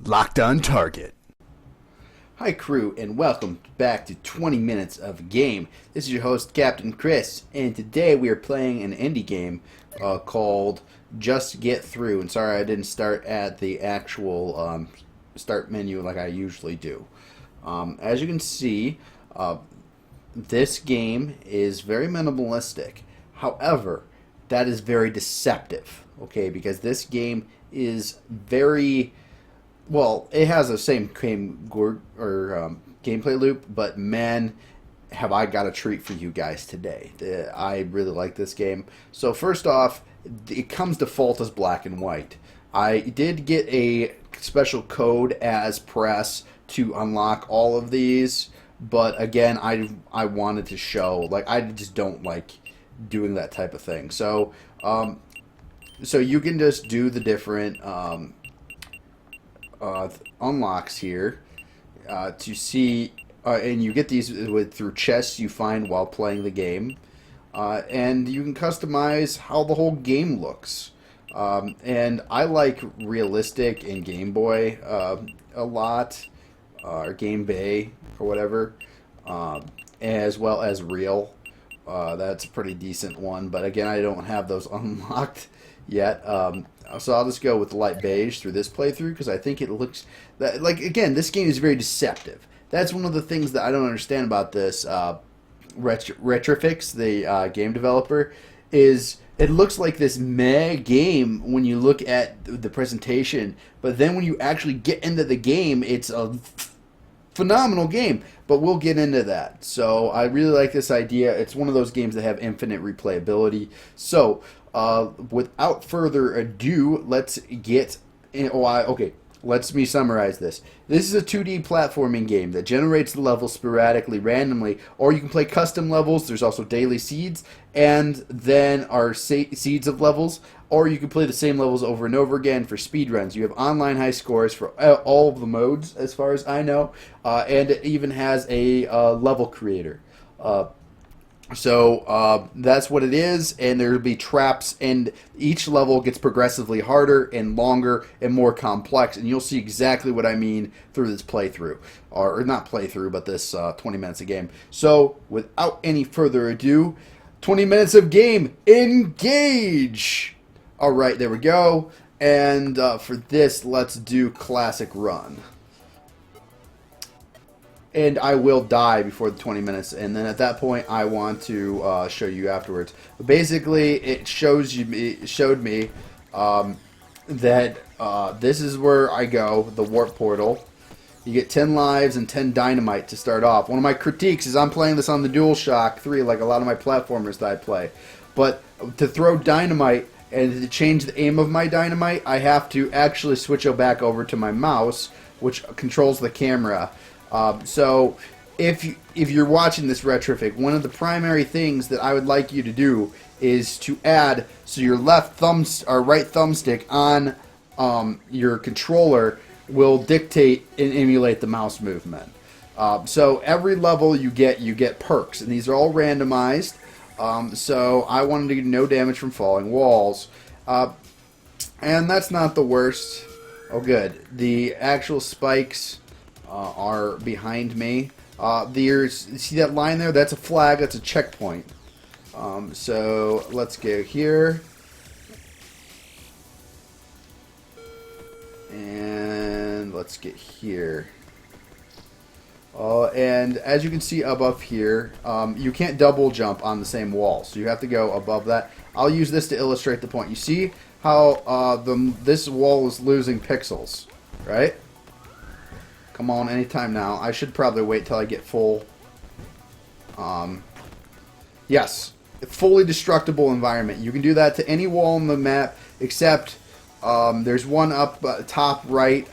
Locked on target. Hi crew, and welcome back to 20 Minutes of a Game. This is your host, Captain Chris, and today we are playing an indie game called Just Get Through. And sorry I didn't start at the actual start menu like I usually do. As you can see, this game is very minimalistic. However, that is very deceptive, okay, because this game is very... Well, it has the same gameplay loop, but man, have I got a treat for you guys today. I really like this game. So first off, it comes default as black and white. I did get a special code as press to unlock all of these, but again, I wanted to show, like, I just don't like doing that type of thing. So, so you can just do the different unlocks here to see, and you get these through chests you find while playing the game, and you can customize how the whole game looks. And I like realistic and Game Boy a lot, or Game Bay or whatever, as well as real. That's a pretty decent one, but again, I don't have those unlocked yet. So I'll just go with light beige through this playthrough because I think it looks like, again, this game is very deceptive. That's one of the things that I don't understand about this Retrofix, the game developer, is it looks like this meh game when you look at the presentation, but then when you actually get into the game, it's a phenomenal game. But we'll get into that. So I really like this idea. It's one of those games that have infinite replayability. So without further ado, let's get in. Let me summarize this. This is a 2D platforming game that generates the levels sporadically, randomly, or you can play custom levels. There's also daily seeds, and then our seeds of levels, or you can play the same levels over and over again for speedruns. You have online high scores for all of the modes, as far as I know, and it even has a level creator. So that's what it is, and there'll be traps, and each level gets progressively harder and longer and more complex, and you'll see exactly what I mean through this playthrough, or not playthrough, but this 20 minutes of game. So without any further ado, 20 minutes of game, engage! All right, there we go, and for this, let's do classic run. And I will die before the 20 minutes, and then at that point, I want to show you afterwards. But basically, it showed me that this is where I go, the warp portal. You get 10 lives and 10 dynamite to start off. One of my critiques is I'm playing this on the DualShock 3, like a lot of my platformers that I play. But to throw dynamite and to change the aim of my dynamite, I have to actually switch it back over to my mouse, which controls the camera. So if you're watching this Retrofix, one of the primary things that I would like you to do is to add so your left thumb or right thumbstick on your controller will dictate and emulate the mouse movement. So every level you get perks, and these are all randomized. So I wanted to get no damage from falling walls, and that's not the worst. Oh, good. The actual spikes are behind me. See that line there? That's a flag. That's a checkpoint. So let's go here. And let's get here. And as you can see above here, you can't double jump on the same wall. So you have to go above that. I'll use this to illustrate the point. You see how this wall is losing pixels, right? Come on, anytime now. I should probably wait till I get full. Yes, fully destructible environment. You can do that to any wall on the map, except there's one up top right.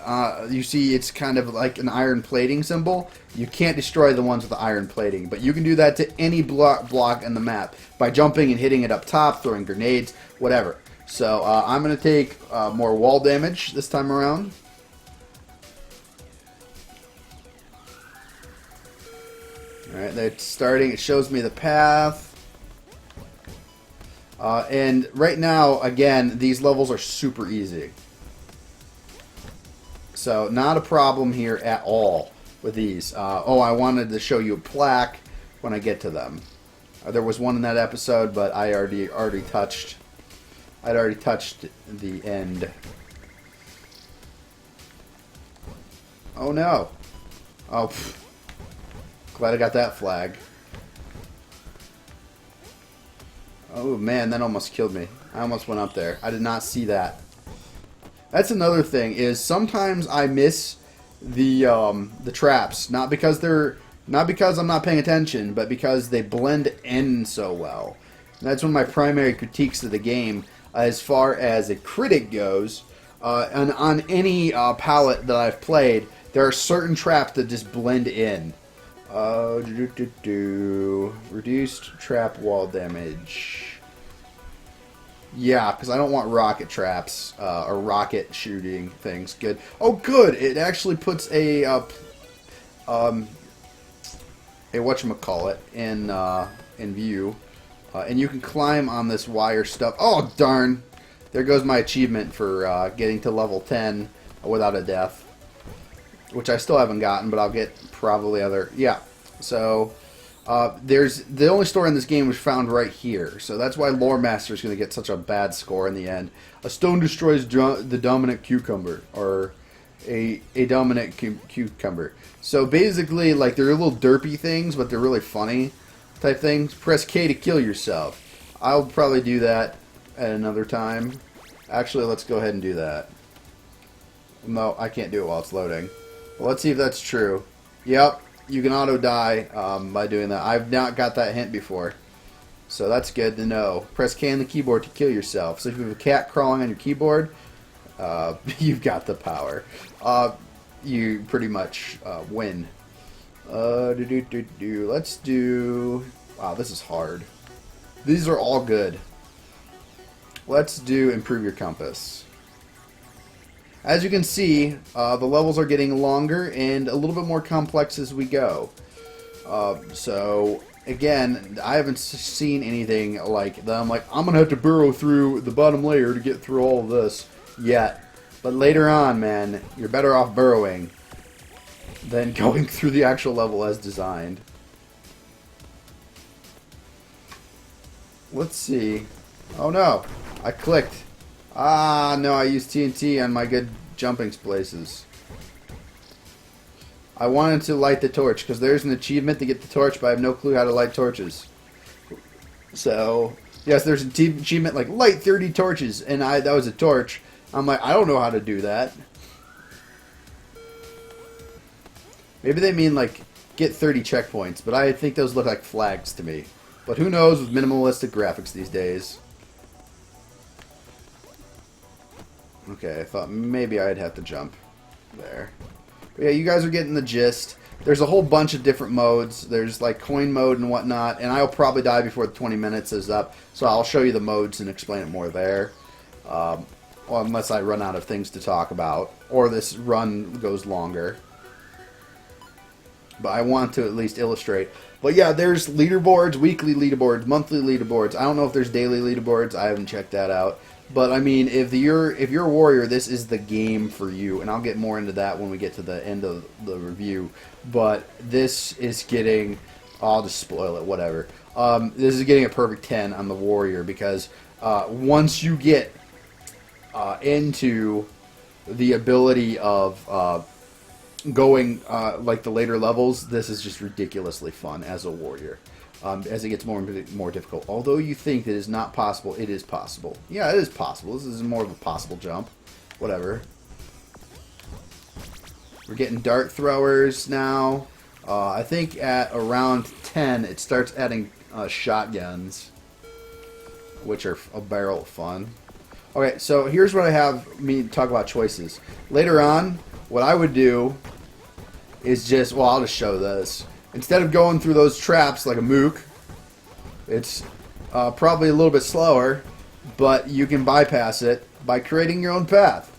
You see it's kind of like an iron plating symbol. You can't destroy the ones with the iron plating, but you can do that to any block in the map by jumping and hitting it up top, throwing grenades, whatever. So I'm going to take more wall damage this time around. Alright, that's starting. It shows me the path. And right now, again, these levels are super easy. So not a problem here at all with these. Oh, I wanted to show you a plaque when I get to them. There was one in that episode, but I already touched. I'd already touched the end. Oh no! Oh, pff. Glad I got that flag. Oh man, that almost killed me. I almost went up there. I did not see that. That's another thing, is sometimes I miss the traps, not because I'm not paying attention, but because they blend in so well. And that's one of my primary critiques of the game as far as a critic goes. And on any palette that I've played, there are certain traps that just blend in. Reduced trap wall damage. Yeah, because I don't want rocket traps or rocket shooting things. Good. Oh, good. It actually puts a whatchamacallit in view, and you can climb on this wire stuff. Oh darn! There goes my achievement for getting to level 10 without a death, which I still haven't gotten, but I'll get probably other. Yeah. So. There's the only store in this game was found right here, so that's why Loremaster is going to get such a bad score in the end. A stone destroys the dominant cucumber, or a dominant cucumber. So basically, like, they're little derpy things, but they're really funny type things. Press K to kill yourself. I'll probably do that at another time. Actually, let's go ahead and do that. No, I can't do it while it's loading. Well, let's see if that's true. Yep. You can auto-die by doing that. I've not got that hint before. So that's good to know. Press K on the keyboard to kill yourself. So if you have a cat crawling on your keyboard, you've got the power. You pretty much win. Let's do... Wow, this is hard. These are all good. Let's do improve your compass. As you can see, the levels are getting longer and a little bit more complex as we go. So, again, I haven't seen anything like that. I'm going to have to burrow through the bottom layer to get through all of this yet. But later on, man, you're better off burrowing than going through the actual level as designed. Let's see. Oh no, I clicked. Ah, no, I used TNT on my good jumping places. I wanted to light the torch, because there's an achievement to get the torch, but I have no clue how to light torches. So, yes, there's an achievement like, light 30 torches, and that was a torch. I'm like, I don't know how to do that. Maybe they mean, like, get 30 checkpoints, but I think those look like flags to me. But who knows with minimalistic graphics these days. Okay, I thought maybe I'd have to jump there. But yeah, you guys are getting the gist. There's a whole bunch of different modes. There's like coin mode and whatnot, and I'll probably die before the 20 minutes is up, so I'll show you the modes and explain it more there. Well, unless I run out of things to talk about, or this run goes longer. But I want to at least illustrate. But yeah, there's leaderboards, weekly leaderboards, monthly leaderboards. I don't know if there's daily leaderboards. I haven't checked that out. But I mean, if you're a warrior, this is the game for you, and I'll get more into that when we get to the end of the review. But this is getting, I'll just spoil it, whatever. This is getting a perfect 10 on the warrior, because once you get into the ability of going like the later levels, this is just ridiculously fun as a warrior. As it gets more and more difficult. Although you think that it's not possible, it is possible. Yeah, it is possible. This is more of a possible jump. Whatever. We're getting dart throwers now. I think at around 10, it starts adding shotguns, which are a barrel of fun. Okay, so here's what I have me talk about choices. Later on, what I would do is just, well, I'll just show this. Instead of going through those traps like a mook, it's probably a little bit slower, but you can bypass it by creating your own path.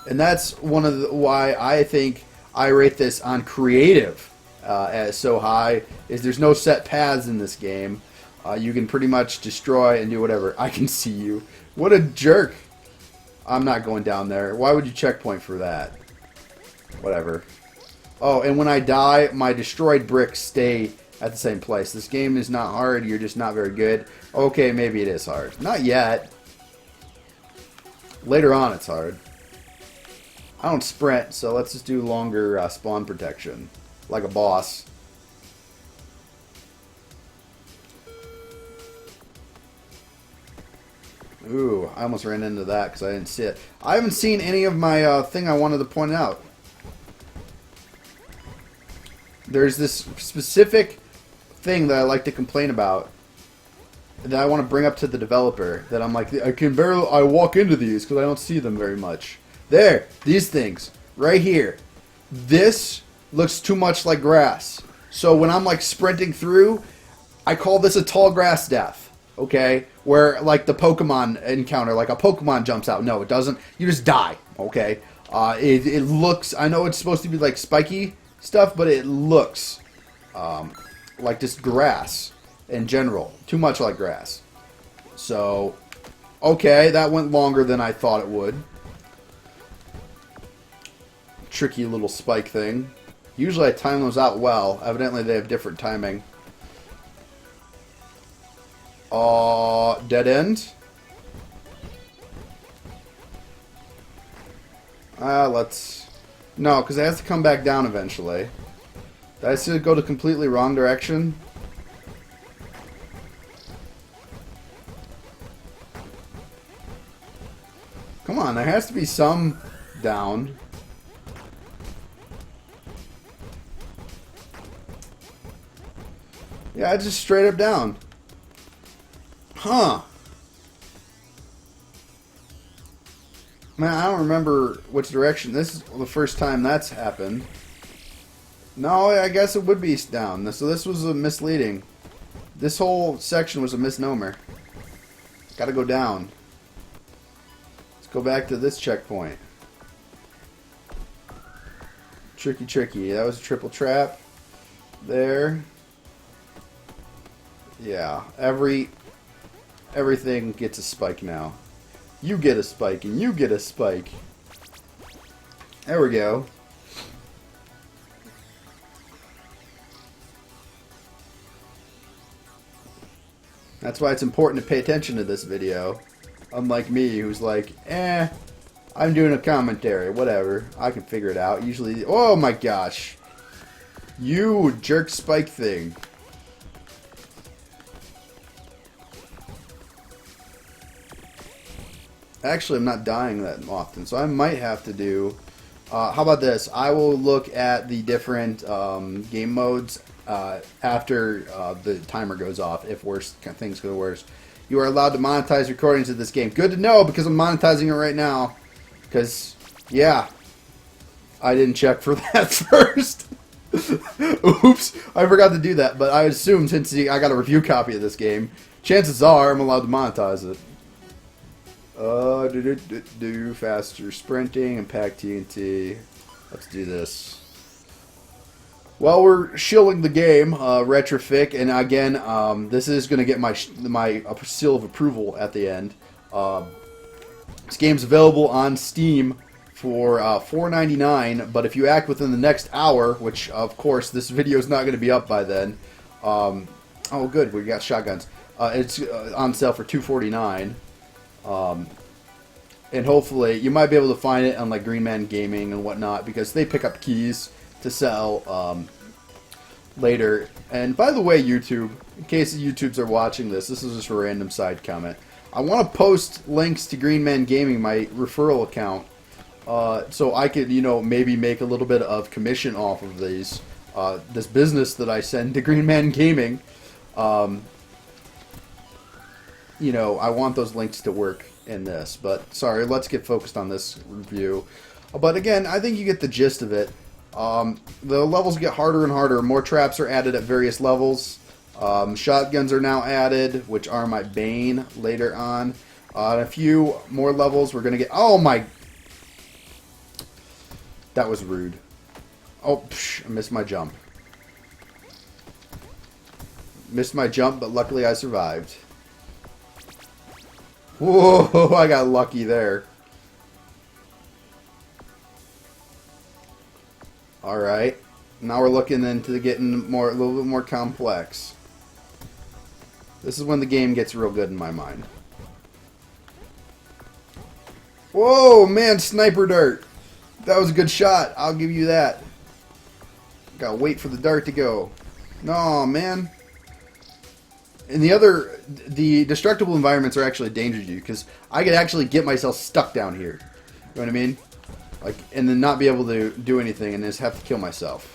And that's one of why I think I rate this on creative as so high, is there's no set paths in this game. You can pretty much destroy and do whatever. I can see you. What a jerk. I'm not going down there. Why would you checkpoint for that? Whatever. Oh, and when I die, my destroyed bricks stay at the same place. This game is not hard. You're just not very good. Okay, maybe it is hard. Not yet. Later on, it's hard. I don't sprint, so let's just do longer spawn protection. Like a boss. Ooh, I almost ran into that because I didn't see it. I haven't seen any of my thing I wanted to point out. There's this specific thing that I like to complain about that I want to bring up to the developer. That I'm like, I walk into these because I don't see them very much. There, these things, right here. This looks too much like grass. So when I'm like sprinting through, I call this a tall grass death. Okay? Where like the Pokemon encounter, like a Pokemon jumps out. No, it doesn't. You just die. Okay? It looks, I know it's supposed to be like spiky stuff, but it looks like just grass in general. Too much like grass. So, okay, that went longer than I thought it would. Tricky little spike thing. Usually I time those out well. Evidently they have different timing. Dead end. Let's... No, because it has to come back down eventually. Did I see it go the completely wrong direction? Come on, there has to be some down. Yeah, it's just straight up down. Huh. Man, I don't remember which direction. This is the first time that's happened. No, I guess it would be down. So this was a misleading. This whole section was a misnomer. Gotta go down. Let's go back to this checkpoint. Tricky, tricky. That was a triple trap. There. Yeah, everything gets a spike now. You get a spike, and you get a spike. There we go. That's why it's important to pay attention to this video. Unlike me, who's like, I'm doing a commentary, whatever. I can figure it out. Usually, oh my gosh. You jerk spike thing. Actually, I'm not dying that often, so I might have to do... how about this? I will look at the different game modes after the timer goes off, if things go worse. You are allowed to monetize recordings of this game. Good to know, because I'm monetizing it right now. Because, yeah, I didn't check for that first. Oops, I forgot to do that, but I assume since I got a review copy of this game, chances are I'm allowed to monetize it. Faster sprinting and pack TNT. Let's do this. Well, we're shilling the game, Fick, and again, this is going to get my seal of approval at the end. This game's available on Steam for $4.99, but if you act within the next hour, which of course this video is not going to be up by then. Oh, good, we got shotguns. It's on sale for $2.49. And hopefully you might be able to find it on like Green Man Gaming and whatnot, because they pick up keys to sell later. And by the way, YouTube, in case the YouTubes are watching this is just a random side comment. I want to post links to Green Man Gaming, my referral account, so I could, maybe make a little bit of commission off of these, this business that I send to Green Man Gaming. I want those links to work in this, but sorry, let's get focused on this review. But again, I think you get the gist of it. The levels get harder and harder. More traps are added at various levels. Shotguns are now added, which are my bane later on. A few more levels we're going to get... Oh my... That was rude. Oh, I missed my jump. Missed my jump, but luckily I survived. Whoa, I got lucky there. All right. Now we're looking into getting a little bit more complex. This is when the game gets real good in my mind. Whoa, man, sniper dart. That was a good shot. I'll give you that. Gotta wait for the dart to go. No, man. And the destructible environments are actually a danger to you because I could actually get myself stuck down here. You know what I mean? Like, and then not be able to do anything and just have to kill myself.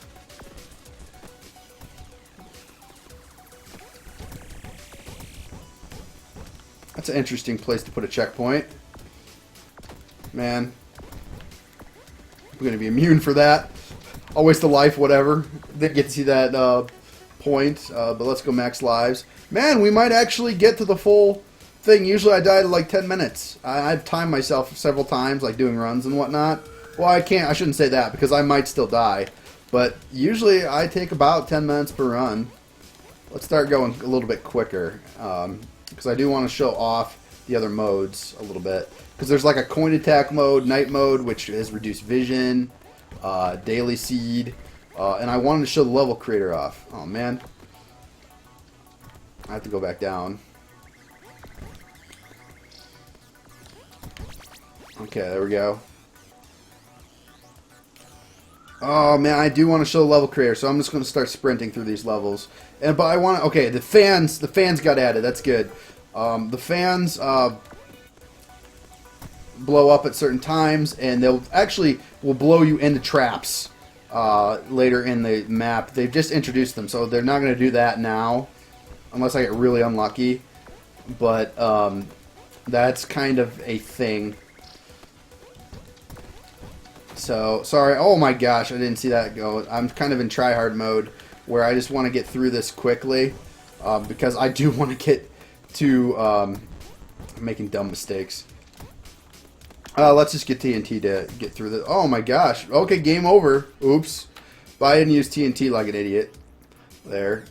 That's an interesting place to put a checkpoint. Man. I'm going to be immune for that. I'll waste a life, whatever. Didn't get to see that point, but let's go max lives. Man, we might actually get to the full thing. Usually I die in like 10 minutes. I've timed myself several times, like doing runs and whatnot. Well, I shouldn't say that because I might still die. But usually I take about 10 minutes per run. Let's start going a little bit quicker. Because I do want to show off the other modes a little bit. Because there's like a coin attack mode, night mode, which has reduced vision, daily seed, and I wanted to show the level creator off. Oh man. I have to go back down. Okay, there we go. Oh man, I do want to show the level creator, so I'm just going to start sprinting through these levels. But I want to. Okay, the fans got added. That's good. The fans blow up at certain times, and they'll will blow you into traps later in the map. They've just introduced them, so they're not going to do that now, unless I get really unlucky. But that's kind of a thing. So, sorry. Oh my gosh, I didn't see that go. I'm kind of in tryhard mode where I just want to get through this quickly because I do want to get to... I'm making dumb mistakes. Let's just get TNT to get through this. Oh my gosh. Okay, game over. Oops. But I didn't use TNT like an idiot. There.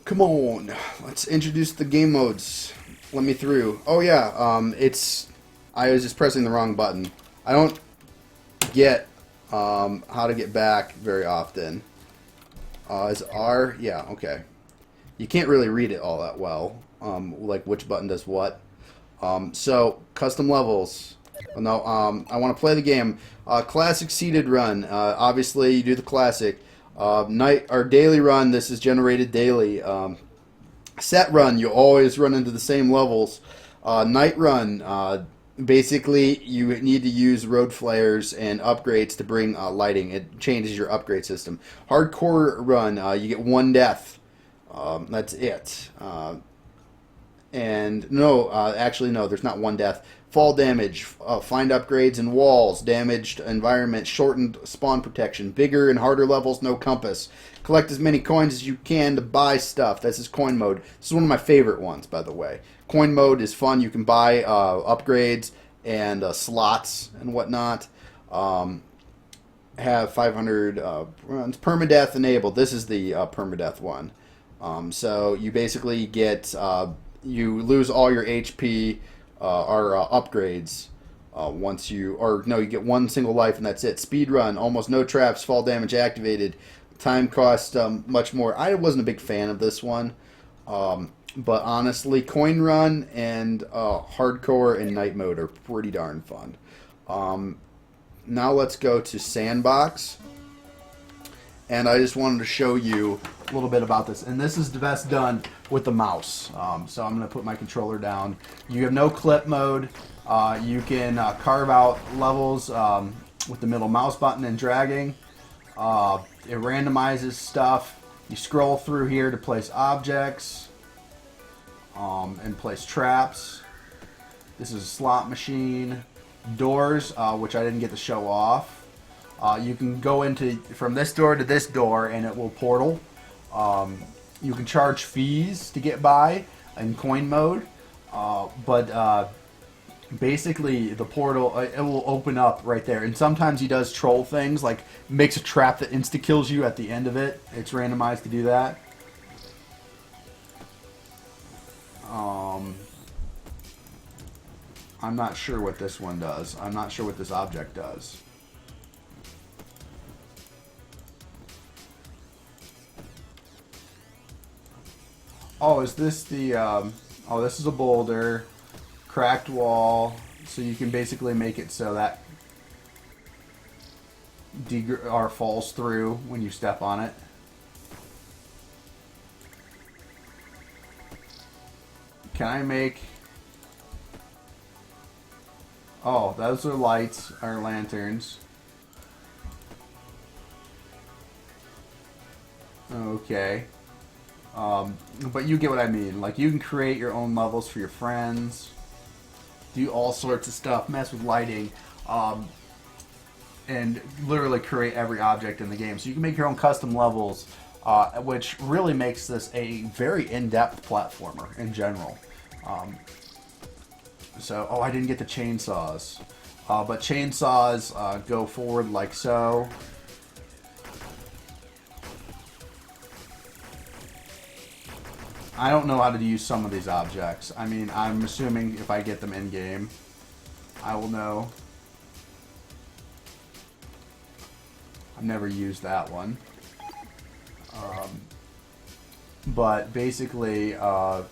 Come on. Let's introduce the game modes. Let me through. Oh yeah, I was just pressing the wrong button. I don't get how to get back very often. Is R? Yeah, okay. You can't really read it all that well, like which button does what. So, custom levels. No, I want to play the game. Classic seated run. Obviously, you do the classic. Night or daily run. This is generated daily. Set run. You always run into the same levels. Night run. Basically, you need to use road flares and upgrades to bring lighting. It changes your upgrade system. Hardcore run, you get one death. That's it. And no, actually no, there's not one death. Fall damage, find upgrades and walls, damaged environment, shortened spawn protection, bigger and harder levels, no compass. Collect as many coins as you can to buy stuff. This is coin mode. This is one of my favorite ones, by the way. Coin mode is fun. You can buy upgrades and slots and whatnot. Have 500 runs. Permadeath enabled. This is the permadeath one. So you basically get you lose all your HP or upgrades once you you get one single life and that's it. Speed run. Almost no traps. Fall damage activated. Time cost much more. I wasn't a big fan of this one. But honestly, coin run and hardcore and night mode are pretty darn fun. Now let's go to Sandbox. And I just wanted to show you a little bit about this. And this is the best done with the mouse. So I'm going to put my controller down. You have no clip mode. You can carve out levels with the middle mouse button and dragging. It randomizes stuff. You scroll through here to place objects. And place traps. This is a slot machine. Doors, which I didn't get to show off. You can go from this door to this door and it will portal. You can charge fees to get by in coin mode. But basically the portal, it will open up right there. And sometimes he does troll things, like makes a trap that insta-kills you at the end of it. It's randomized to do that. I'm not sure what this one does. I'm not sure what this object does. Oh, is this the? Oh, this is a boulder, cracked wall. So you can basically make it so that or falls through when you step on it. Can I make? Oh, those are lights, or lanterns. Okay. But you get what I mean. Like, you can create your own levels for your friends, do all sorts of stuff, mess with lighting, and literally create every object in the game. So you can make your own custom levels, which really makes this a very in-depth platformer in general. Oh, I didn't get the chainsaws. But chainsaws go forward like so. I don't know how to use some of these objects. I mean, I'm assuming if I get them in-game, I will know. I've never used that one. But basically, you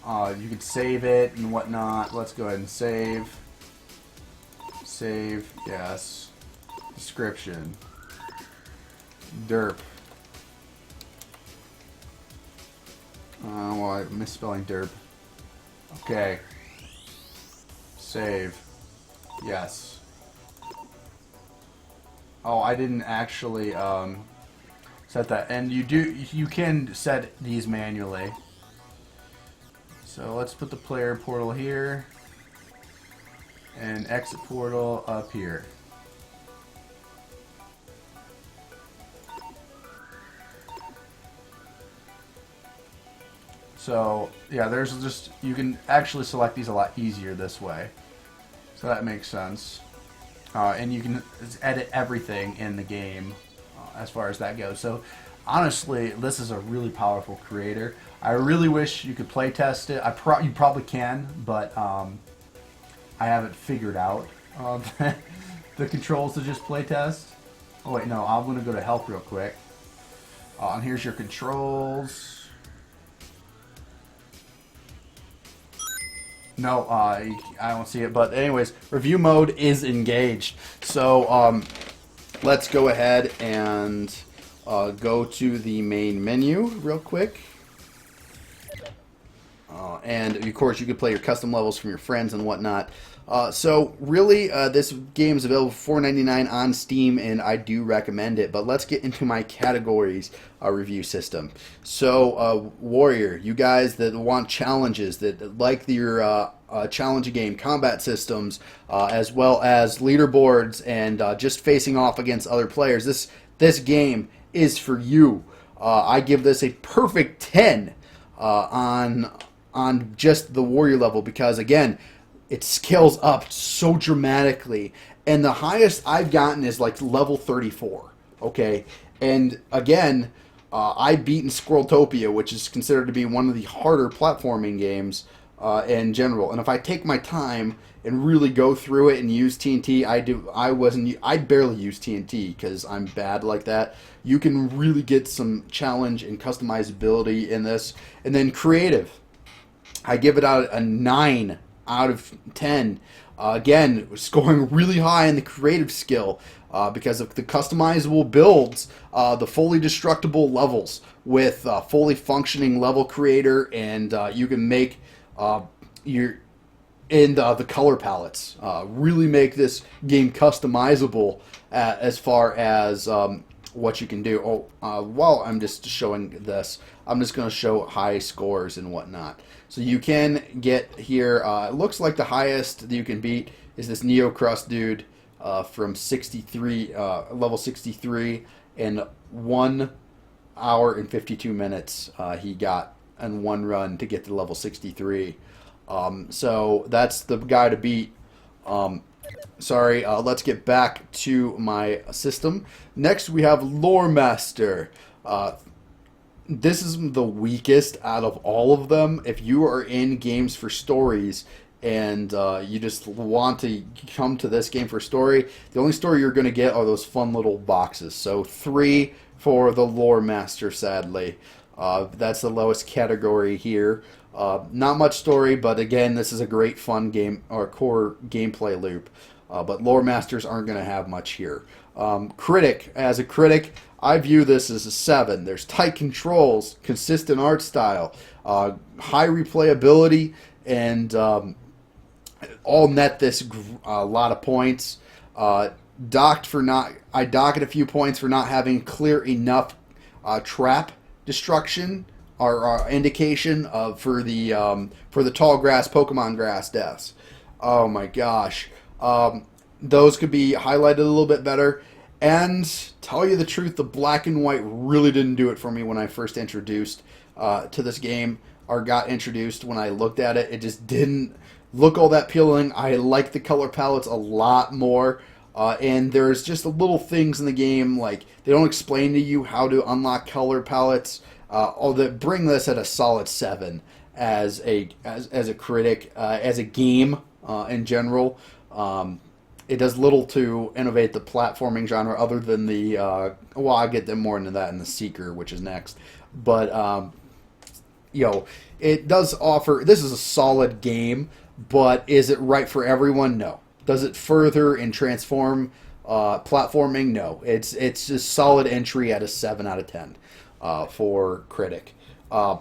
can save it and whatnot. Let's go ahead and save. Save, yes. Description. Derp. Well, I'm misspelling derp. Okay. Save. Yes. Oh, I didn't actually set that. And you can set these manually. So let's put the player portal here and exit portal up here. So yeah, there's just, you can actually select these a lot easier this way. So that makes sense. And you can edit everything in the game as far as that goes. So honestly, this is a really powerful creator. I really wish you could play test it. You probably can, but I haven't figured out the controls to just play test. Oh wait, no, I'm gonna go to help real quick. And here's your controls. No, I don't see it. But anyways, review mode is engaged. So let's go ahead and go to the main menu real quick. And of course, you can play your custom levels from your friends and whatnot. So really, this game is available for $4.99 on Steam, and I do recommend it. But let's get into my categories review system. So, Warrior, you guys that want challenges, that like your challenge game combat systems, as well as leaderboards and just facing off against other players, this game is for you. I give this a perfect 10 on just the Warrior level because, again, it scales up so dramatically. And the highest I've gotten is like level 34. Okay? And again, I've beaten Squirreltopia, which is considered to be one of the harder platforming games in general. And if I take my time and really go through it and use TNT, I barely use TNT because I'm bad like that. You can really get some challenge and customizability in this. And then creative, I give it out a 9 out of 10. Again, scoring really high in the creative skill because of the customizable builds, the fully destructible levels with fully functioning level creator, and you can make the color palettes really make this game customizable as far as what you can do. While I'm just showing this, I'm just going to show high scores and whatnot. So you can get here, it looks like the highest that you can beat is this Neo Crust dude from 63, level 63, and 1 hour and 52 minutes he got in one run to get to level 63. So that's the guy to beat. Let's get back to my system. Next we have Loremaster. This is the weakest out of all of them. If you are in games for stories and you just want to come to this game for story, the only story you're going to get are those fun little boxes. So 3 for the Loremaster, sadly. That's the lowest category here. Not much story, but again, this is a great fun game or core gameplay loop. But lore masters aren't going to have much here. Critic, as a critic, I view this as a 7. There's tight controls, consistent art style, high replayability, and all net this a lot of points. I docked a few points for not having clear enough trap destruction or indication for the tall grass Pokemon grass deaths. Oh my gosh. Those could be highlighted a little bit better. And tell you the truth, the black and white really didn't do it for me when I first introduced to this game, or got introduced. When I looked at it, it just didn't look all that appealing. I like the color palettes a lot more. And there's just little things in the game, like they don't explain to you how to unlock color palettes. That bring this at a solid 7 as a critic, as a game in general. It does little to innovate the platforming genre other than the well, I'll get more into that in the Seeker, which is next. But it does offer. This is a solid game, but is it right for everyone? No. Does it further and transform platforming? No. It's a solid entry at a 7 out of 10 for critic.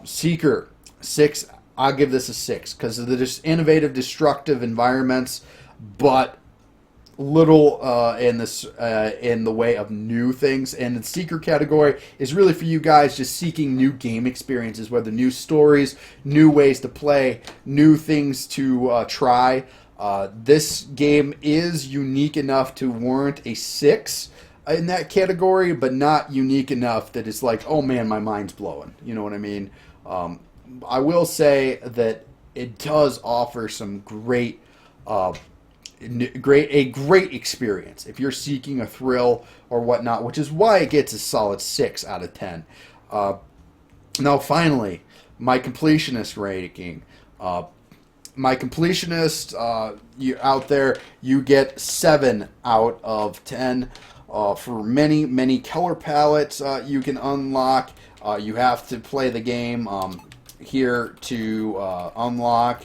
Seeker 6. I'll give this a 6 because of the just innovative, destructive environments, but little in the way of new things. And the Seeker category is really for you guys just seeking new game experiences, whether new stories, new ways to play, new things to try. This game is unique enough to warrant a 6 in that category, but not unique enough that it's like, oh man, my mind's blowing. You know what I mean? I will say that it does offer some great experience if you're seeking a thrill or whatnot, which is why it gets a solid 6 out of 10. Now, finally, my completionist ranking. My completionist, you out there, you get 7 out of 10 for many color palettes you can unlock. You have to play the game here to unlock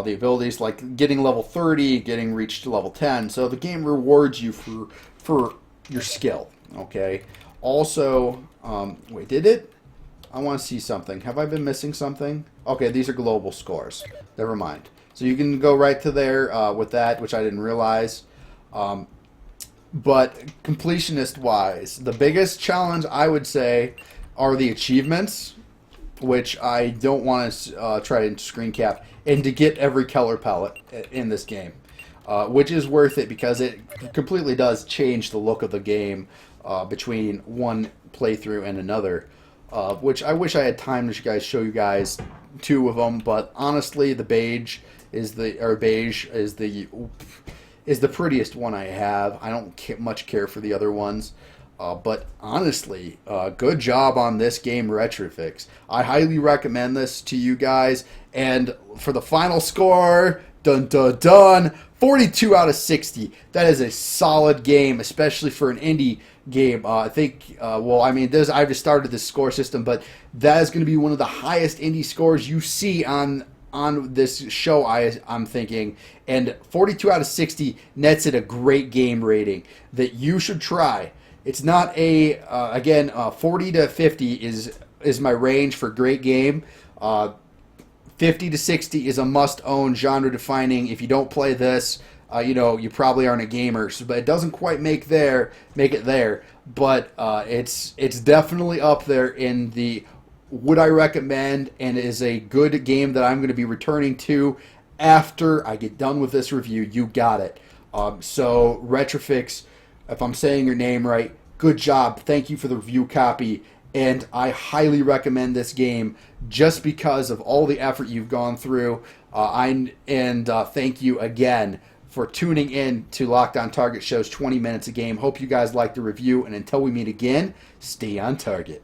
the abilities, like getting level 30, getting reached to level 10. So the game rewards you for your skill. Okay. Also, wait, did it? I want to see something. Have I been missing something? Okay, these are global scores. Never mind. So you can go right to there with that, which I didn't realize. But completionist-wise, the biggest challenge, I would say, are the achievements, which I don't want to try to screen cap, and to get every color palette in this game, which is worth it because it completely does change the look of the game between one playthrough and another. Which I wish I had time to show you guys 2 of them, but honestly, the beige is the prettiest one I have. I don't much care for the other ones, but honestly, good job on this game, Retrofix. I highly recommend this to you guys. And for the final score, dun dun dun, 42 out of 60. That is a solid game, especially for an indie game. I think, I've just started this score system, but that is going to be one of the highest indie scores you see on this show, I'm thinking. And 42 out of 60 nets it a great game rating that you should try. It's not 40 to 50 is my range for great game. 50 to 60 is a must-own, genre-defining. If you don't play this, you probably aren't a gamer. So, but it doesn't quite make it there. But it's definitely up there in the would I recommend, and is a good game that I'm going to be returning to after I get done with this review. You got it. So Retrofix, if I'm saying your name right, good job. Thank you for the review copy. And I highly recommend this game just because of all the effort you've gone through. Thank you again for tuning in to Lockdown Target Show's 20 Minutes a Game. Hope you guys liked the review, and until we meet again, stay on target.